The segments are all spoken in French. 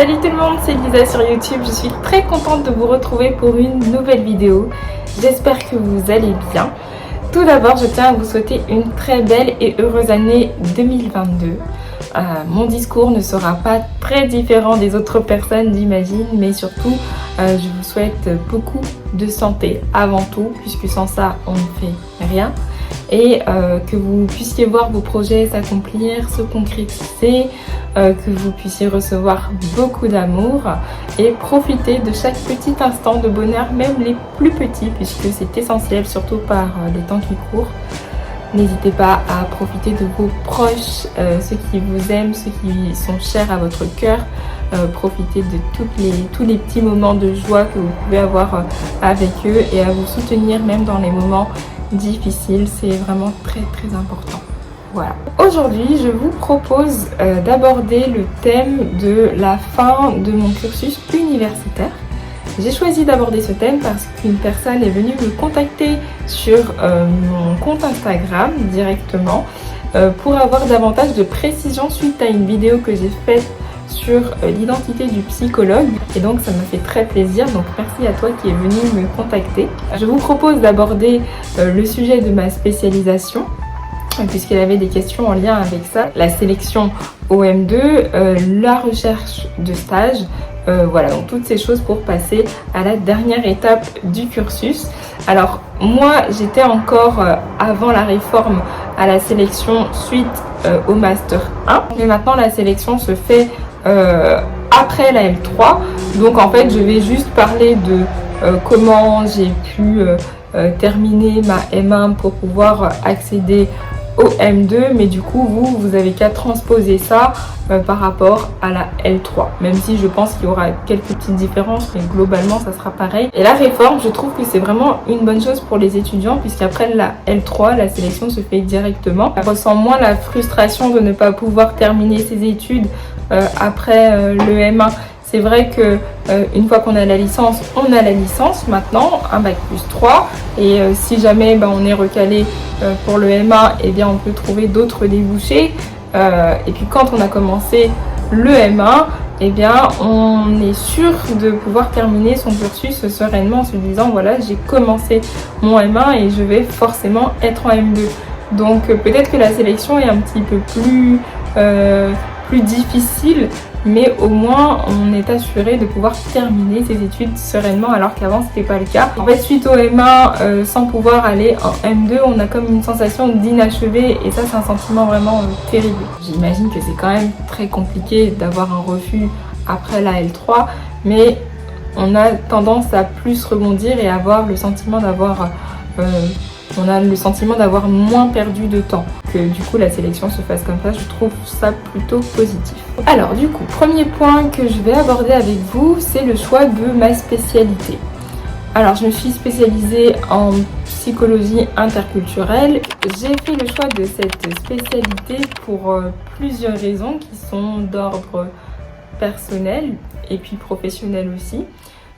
Salut tout le monde, c'est Lisa sur YouTube. Je suis très contente de vous retrouver pour une nouvelle vidéo. J'espère que vous allez bien. Tout d'abord, je tiens à vous souhaiter une très belle et heureuse année 2022. Mon discours ne sera pas très différent des autres personnes, j'imagine, mais surtout, je vous souhaite beaucoup de santé avant tout, puisque sans ça, on ne fait rien. Et que vous puissiez voir vos projets s'accomplir, se concrétiser, que vous puissiez recevoir beaucoup d'amour et profiter de chaque petit instant de bonheur, même les plus petits, puisque c'est essentiel, surtout par les temps qui courent. N'hésitez pas à profiter de vos proches, ceux qui vous aiment, ceux qui sont chers à votre cœur. Profitez de tous les petits moments de joie que vous pouvez avoir avec eux et à vous soutenir même dans les moments difficiles. C'est vraiment très très important. Voilà. Aujourd'hui, je vous propose d'aborder le thème de la fin de mon cursus universitaire. J'ai choisi d'aborder ce thème parce qu'une personne est venue me contacter sur mon compte Instagram directement pour avoir davantage de précisions suite à une vidéo que j'ai faite sur l'identité du psychologue. Et donc ça m'a fait très plaisir, donc merci à toi qui es venu me contacter. Je vous propose d'aborder le sujet de ma spécialisation, puisqu'il avait des questions en lien avec ça, la sélection OM2, la recherche de stage, voilà, donc toutes ces choses pour passer à la dernière étape du cursus. Alors moi j'étais encore avant la réforme à la sélection suite au Master 1, mais maintenant la sélection se fait après la L3, donc en fait je vais juste parler de comment j'ai pu terminer ma M1 pour pouvoir accéder au M2, mais du coup vous avez qu'à transposer ça par rapport à la L3, même si je pense qu'il y aura quelques petites différences, mais globalement ça sera pareil. Et la réforme, je trouve que c'est vraiment une bonne chose pour les étudiants, puisqu'après la L3, la sélection se fait directement. On ressent moins la frustration de ne pas pouvoir terminer ses études après le M1. C'est vrai que une fois qu'on a la licence, on a la licence maintenant, un bac plus 3, et si jamais on est recalé pour le M1, eh bien on peut trouver d'autres débouchés. Et puis quand on a commencé le M1, eh bien on est sûr de pouvoir terminer son cursus sereinement en se disant voilà, j'ai commencé mon M1 et je vais forcément être en M2. Donc peut-être que la sélection est un petit peu plus difficile, mais au moins on est assuré de pouvoir terminer ses études sereinement, alors qu'avant c'était pas le cas. En fait, suite au M1, sans pouvoir aller en M2, on a comme une sensation d'inachevé, et ça c'est un sentiment vraiment terrible. J'imagine que c'est quand même très compliqué d'avoir un refus après la L3, mais on a tendance à plus rebondir et avoir le sentiment d'avoir moins perdu de temps. Que du coup la sélection se fasse comme ça, je trouve ça plutôt positif. Alors du coup, premier point que je vais aborder avec vous, c'est le choix de ma spécialité. Alors je me suis spécialisée en psychologie interculturelle. J'ai fait le choix de cette spécialité pour plusieurs raisons qui sont d'ordre personnel et puis professionnel aussi.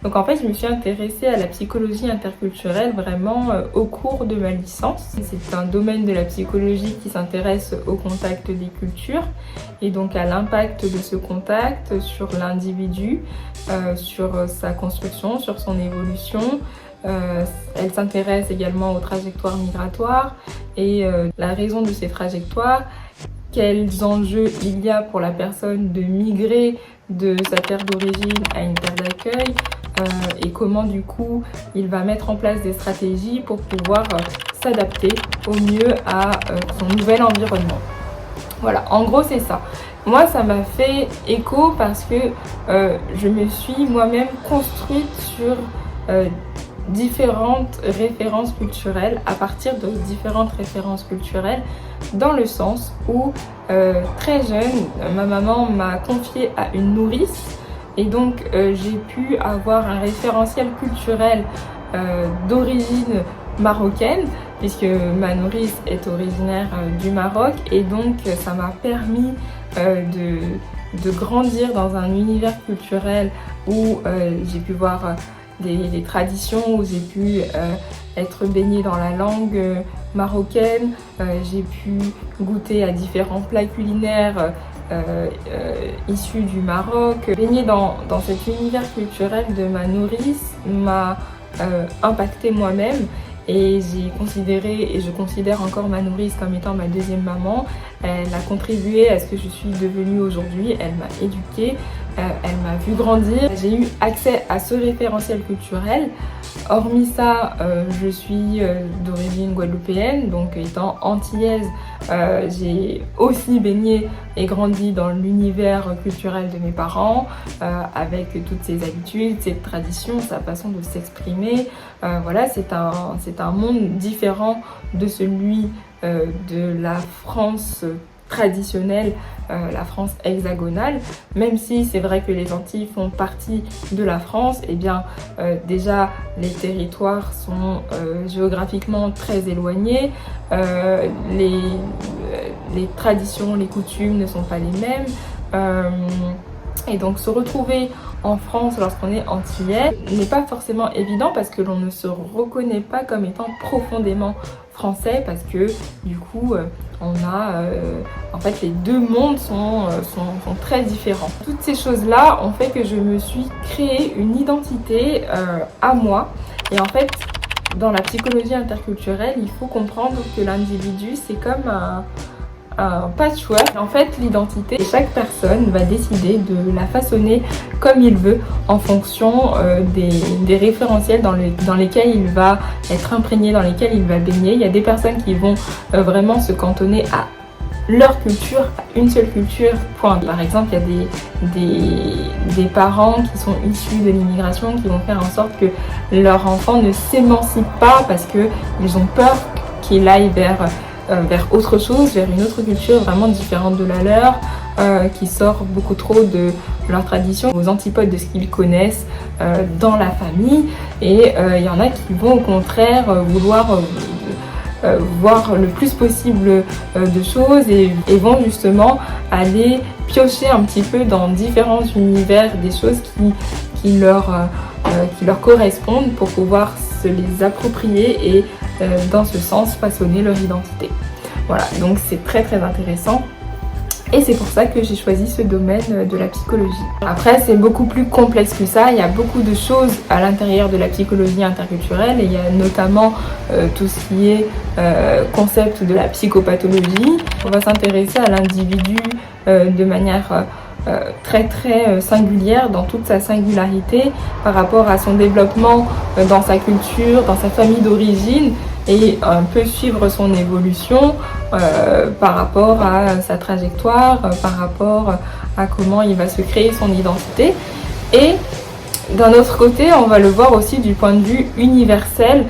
Donc en fait, je me suis intéressée à la psychologie interculturelle vraiment au cours de ma licence. C'est un domaine de la psychologie qui s'intéresse au contact des cultures et donc à l'impact de ce contact sur l'individu, sur sa construction, sur son évolution. Elle s'intéresse également aux trajectoires migratoires et la raison de ces trajectoires, quels enjeux il y a pour la personne de migrer de sa terre d'origine à une terre d'accueil, et comment du coup il va mettre en place des stratégies pour pouvoir s'adapter au mieux à son nouvel environnement. Voilà, en gros c'est ça. Moi ça m'a fait écho parce que je me suis moi-même construite sur différentes références culturelles, à partir de différentes références culturelles, dans le sens où très jeune, ma maman m'a confiée à une nourrice. Et donc j'ai pu avoir un référentiel culturel d'origine marocaine, puisque ma nourrice est originaire du Maroc, et donc ça m'a permis de grandir dans un univers culturel où j'ai pu voir des traditions où j'ai pu être baignée dans la langue marocaine, j'ai pu goûter à différents plats culinaires issus du Maroc. Baigner dans cet univers culturel de ma nourrice m'a impacté moi-même. Et j'ai considéré, et je considère encore ma nourrice comme étant ma deuxième maman. Elle a contribué à ce que je suis devenue aujourd'hui. Elle m'a éduquée, elle m'a vu grandir. J'ai eu accès à ce référentiel culturel. Hormis ça, je suis d'origine guadeloupéenne, donc étant antillaise, j'ai aussi baigné et grandi dans l'univers culturel de mes parents, avec toutes ses habitudes, ses traditions, sa façon de s'exprimer. Voilà, c'est un monde différent de celui de la France traditionnelle, la France hexagonale. Même si c'est vrai que les Antilles font partie de la France, et bien déjà les territoires sont géographiquement très éloignés, les traditions, les coutumes ne sont pas les mêmes, et donc se retrouver en France lorsqu'on est antillais n'est pas forcément évident parce que l'on ne se reconnaît pas comme étant profondément français, parce que du coup on a en fait les deux mondes sont très différents. Toutes ces choses là ont fait que je me suis créé une identité à moi, et en fait dans la psychologie interculturelle il faut comprendre que l'individu c'est comme un patchwork. En fait, l'identité, chaque personne va décider de la façonner comme il veut en fonction des référentiels dans lesquels il va être imprégné, dans lesquels il va baigner. Il y a des personnes qui vont vraiment se cantonner à leur culture, à une seule culture, point. Par exemple, il y a des parents qui sont issus de l'immigration qui vont faire en sorte que leur enfant ne s'émancipe pas parce qu'ils ont peur qu'il aille vers autre chose, vers une autre culture vraiment différente de la leur, qui sort beaucoup trop de leur tradition, aux antipodes de ce qu'ils connaissent dans la famille. Et il y en a qui vont au contraire vouloir voir le plus possible de choses et vont justement aller piocher un petit peu dans différents univers des choses qui leur correspondent pour pouvoir se les approprier et dans ce sens façonner leur identité. Voilà, donc c'est très très intéressant et c'est pour ça que j'ai choisi ce domaine de la psychologie. Après c'est beaucoup plus complexe que ça, il y a beaucoup de choses à l'intérieur de la psychologie interculturelle, et il y a notamment tout ce qui est concept de la psychopathologie. On va s'intéresser à l'individu de manière très très singulière, dans toute sa singularité par rapport à son développement dans sa culture, dans sa famille d'origine, et un peu suivre son évolution par rapport à sa trajectoire, par rapport à comment il va se créer son identité. Et d'un autre côté, on va le voir aussi du point de vue universel,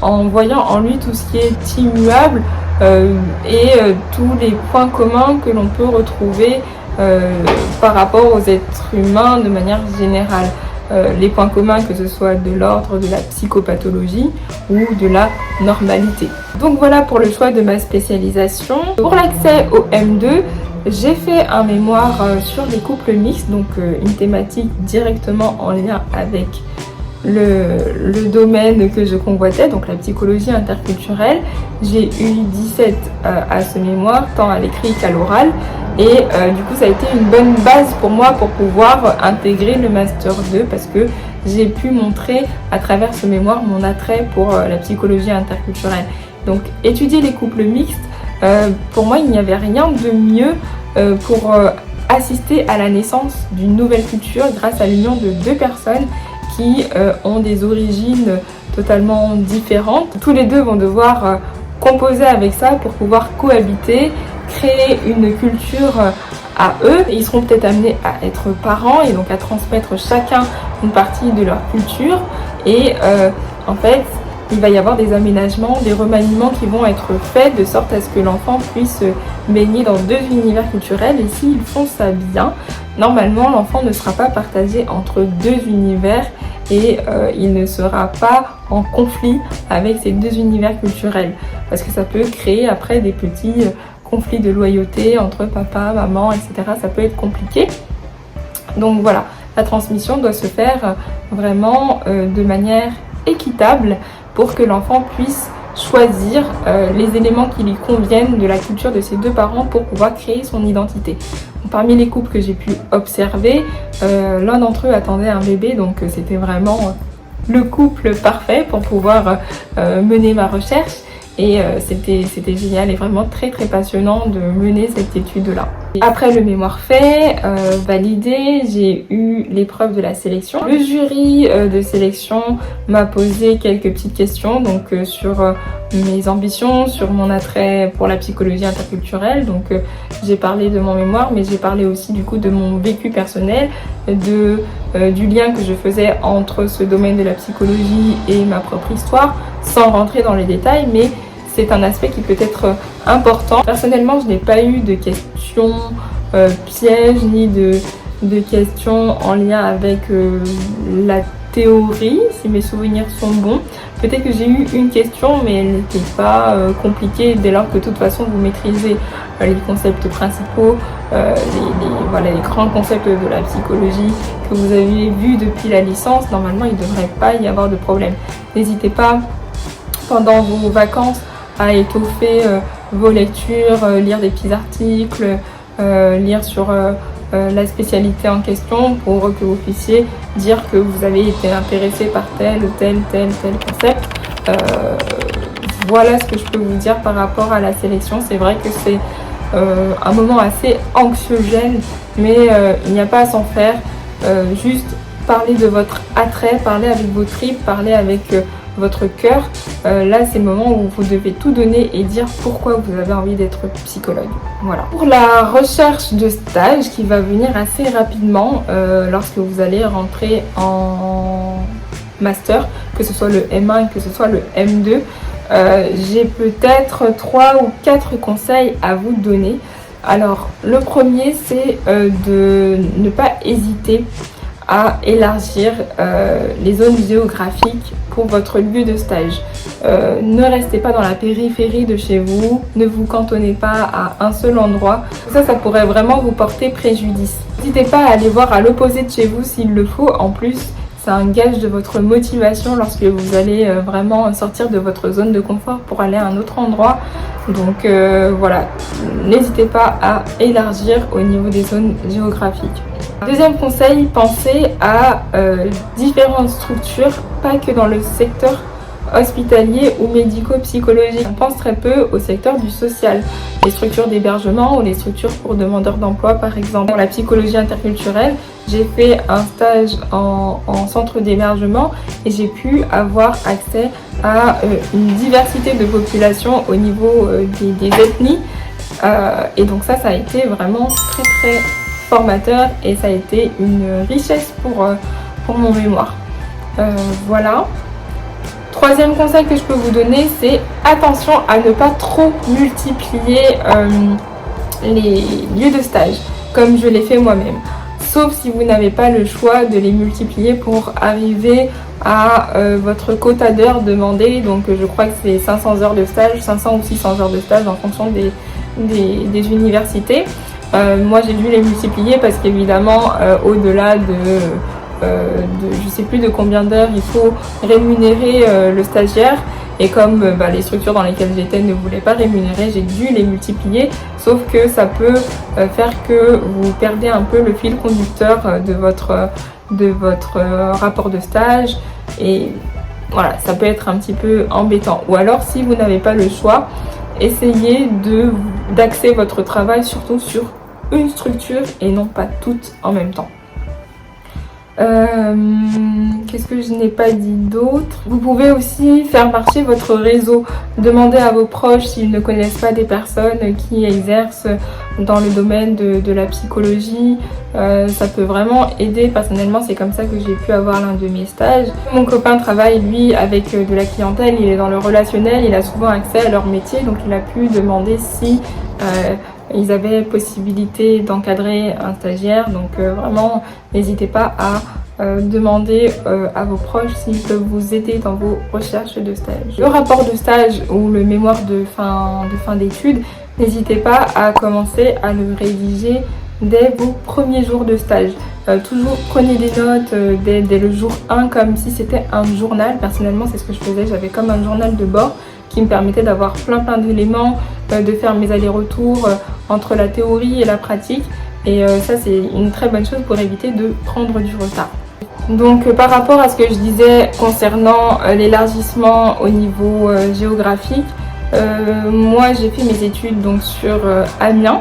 en voyant en lui tout ce qui est immuable et tous les points communs que l'on peut retrouver par rapport aux êtres humains de manière générale. Les points communs, que ce soit de l'ordre de la psychopathologie ou de la normalité. Donc voilà pour le choix de ma spécialisation. Pour l'accès au M2, j'ai fait un mémoire sur les couples mixtes, donc une thématique directement en lien avec le domaine que je convoitais, donc la psychologie interculturelle. J'ai eu 17 à ce mémoire, tant à l'écrit qu'à l'oral. Et du coup ça a été une bonne base pour moi pour pouvoir intégrer le Master 2, parce que j'ai pu montrer à travers ce mémoire mon attrait pour la psychologie interculturelle. Donc étudier les couples mixtes, pour moi il n'y avait rien de mieux pour assister à la naissance d'une nouvelle culture grâce à l'union de deux personnes qui ont des origines totalement différentes. Tous les deux vont devoir composer avec ça pour pouvoir cohabiter, créer une culture à eux. Ils seront peut-être amenés à être parents et donc à transmettre chacun une partie de leur culture. Et en fait, il va y avoir des aménagements, des remaniements qui vont être faits de sorte à ce que l'enfant puisse baigner dans deux univers culturels. Et s'ils font ça bien, normalement l'enfant ne sera pas partagé entre deux univers et il ne sera pas en conflit avec ces deux univers culturels, parce que ça peut créer après des petits conflits de loyauté entre papa, maman, etc. Ça peut être compliqué. Donc voilà, la transmission doit se faire vraiment de manière équitable pour que l'enfant puisse choisir les éléments qui lui conviennent de la culture de ses deux parents pour pouvoir créer son identité. Parmi les couples que j'ai pu observer, l'un d'entre eux attendait un bébé, donc c'était vraiment le couple parfait pour pouvoir mener ma recherche. Et c'était génial et vraiment très passionnant de mener cette étude-là. Après le mémoire fait, validé, j'ai eu l'épreuve de la sélection. Le jury de sélection m'a posé quelques petites questions donc sur mes ambitions, sur mon attrait pour la psychologie interculturelle. Donc j'ai parlé de mon mémoire, mais j'ai parlé aussi du coup de mon vécu personnel, du lien que je faisais entre ce domaine de la psychologie et ma propre histoire, sans rentrer dans les détails, mais c'est un aspect qui peut être important. Personnellement, je n'ai pas eu de questions pièges ni de questions en lien avec la théorie, si mes souvenirs sont bons. Peut-être que j'ai eu une question, mais elle n'était pas compliquée dès lors que de toute façon vous maîtrisez les concepts principaux, les grands concepts de la psychologie que vous avez vus depuis la licence. Normalement, il ne devrait pas y avoir de problème. N'hésitez pas pendant vos vacances à étoffer vos lectures, lire des petits articles, lire sur la spécialité en question pour que vous puissiez dire que vous avez été intéressé par tel ou tel concept. Voilà ce que je peux vous dire par rapport à la sélection. C'est vrai que c'est un moment assez anxiogène, mais il n'y a pas à s'en faire. Juste parler de votre attrait, parler avec vos tripes, parler avec votre cœur. Là, c'est le moment où vous devez tout donner et dire pourquoi vous avez envie d'être psychologue. Voilà. Pour la recherche de stage qui va venir assez rapidement lorsque vous allez rentrer en master, que ce soit le M1 que ce soit le M2, j'ai peut-être 3 ou 4 conseils à vous donner. Alors, le premier, c'est de ne pas hésiter à élargir les zones géographiques pour votre lieu de stage. Ne restez pas dans la périphérie de chez vous, ne vous cantonnez pas à un seul endroit. Ça pourrait vraiment vous porter préjudice. N'hésitez pas à aller voir à l'opposé de chez vous s'il le faut. En plus, c'est un gage de votre motivation lorsque vous allez vraiment sortir de votre zone de confort pour aller à un autre endroit. Donc voilà, n'hésitez pas à élargir au niveau des zones géographiques. Deuxième conseil, pensez à différentes structures, pas que dans le secteur hospitalier ou médico-psychologique. On pense très peu au secteur du social, les structures d'hébergement ou les structures pour demandeurs d'emploi par exemple. Dans la psychologie interculturelle, j'ai fait un stage en centre d'hébergement et j'ai pu avoir accès à une diversité de population au niveau des ethnies et donc ça a été vraiment très formateur et ça a été une richesse pour mon mémoire. Voilà. Troisième conseil que je peux vous donner, c'est attention à ne pas trop multiplier les lieux de stage, comme je l'ai fait moi-même. Sauf si vous n'avez pas le choix de les multiplier pour arriver à votre quota d'heures demandé. Donc je crois que c'est 500 heures de stage, 500 ou 600 heures de stage en fonction des universités. Moi j'ai dû les multiplier parce qu'évidemment au-delà de je sais plus de combien d'heures il faut rémunérer le stagiaire et comme les structures dans lesquelles j'étais ne voulaient pas rémunérer, j'ai dû les multiplier, sauf que ça peut faire que vous perdez un peu le fil conducteur de votre rapport de stage et voilà, ça peut être un petit peu embêtant. Ou alors si vous n'avez pas le choix, essayez d'axer votre travail surtout sur une structure et non pas toutes en même temps. Qu'est-ce que je n'ai pas dit d'autre? Vous pouvez aussi faire marcher votre réseau. Demandez à vos proches s'ils ne connaissent pas des personnes qui exercent dans le domaine de la psychologie. Ça peut vraiment aider. Personnellement, c'est comme ça que j'ai pu avoir l'un de mes stages. Mon copain travaille, lui, avec de la clientèle. Il est dans le relationnel. Il a souvent accès à leur métier. Donc, il a pu demander si ils avaient possibilité d'encadrer un stagiaire. Donc, vraiment, n'hésitez pas à demander à vos proches s'ils peuvent vous aider dans vos recherches de stage. Le rapport de stage ou le mémoire de fin d'études, n'hésitez pas à commencer à le rédiger dès vos premiers jours de stage. Toujours prenez des notes dès le jour 1 comme si c'était un journal. Personnellement, c'est ce que je faisais, j'avais comme un journal de bord qui me permettait d'avoir plein d'éléments, de faire mes allers-retours entre la théorie et la pratique. Et ça, c'est une très bonne chose pour éviter de prendre du retard. Donc par rapport à ce que je disais concernant l'élargissement au niveau géographique, moi j'ai fait mes études donc sur Amiens,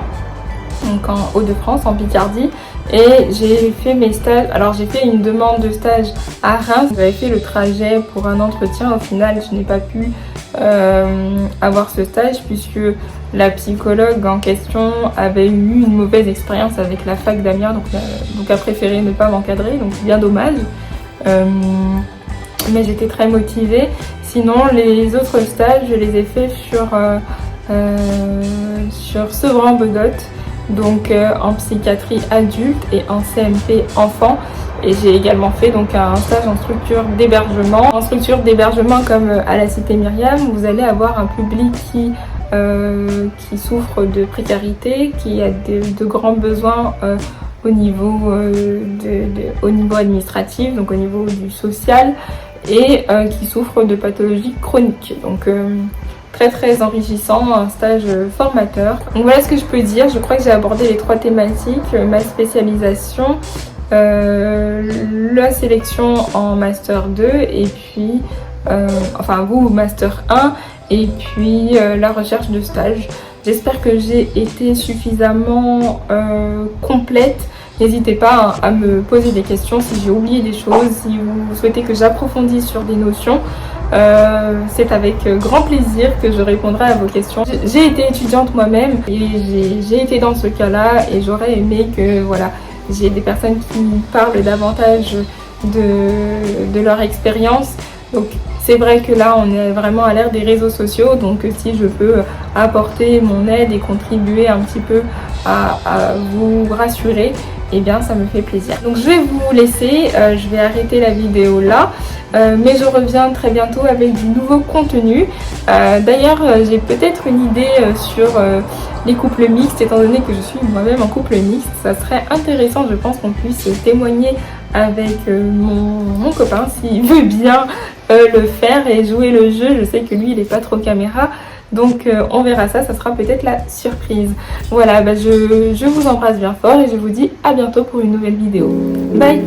donc en Hauts-de-France, en Picardie, et j'ai fait mes stages. Alors j'ai fait une demande de stage à Reims, j'avais fait le trajet pour un entretien. Au final je n'ai pas pu avoir ce stage puisque la psychologue en question avait eu une mauvaise expérience avec la fac d'Amiens, donc a préféré ne pas m'encadrer, donc bien dommage. Mais j'étais très motivée. Sinon les autres stages je les ai faits sur Sevran-Bedotte, donc en psychiatrie adulte et en CMP enfant. Et j'ai également fait donc un stage en structure d'hébergement. En structure d'hébergement comme à la Cité Myriam, vous allez avoir un public qui souffre de précarité, qui a de grands besoins au niveau administratif, donc au niveau du social, et qui souffre de pathologies chroniques. Donc très enrichissant, un stage formateur. Donc voilà ce que je peux dire. Je crois que j'ai abordé les 3 thématiques, ma spécialisation, la sélection en master 2 et puis vous master 1 et puis la recherche de stage. J'espère que j'ai été suffisamment complète. N'hésitez pas à me poser des questions si j'ai oublié des choses, si vous souhaitez que j'approfondisse sur des notions. C'est avec grand plaisir que je répondrai à vos questions. J'ai été étudiante moi-même et j'ai été dans ce cas-là, et j'aurais aimé que voilà, j'ai des personnes qui parlent davantage de leur expérience. Donc c'est vrai que là on est vraiment à l'ère des réseaux sociaux, donc si je peux apporter mon aide et contribuer un petit peu à vous rassurer, eh bien ça me fait plaisir. Donc je vais vous laisser, je vais arrêter la vidéo là, mais je reviens très bientôt avec du nouveau contenu. D'ailleurs j'ai peut-être une idée sur les couples mixtes, étant donné que je suis moi-même en couple mixte. Ça serait intéressant, je pense, qu'on puisse témoigner avec mon copain s'il veut bien le faire et jouer le jeu. Je sais que lui il n'est pas trop caméra, donc on verra ça sera peut-être la surprise. Voilà, je vous embrasse bien fort et je vous dis à bientôt pour une nouvelle vidéo. Bye.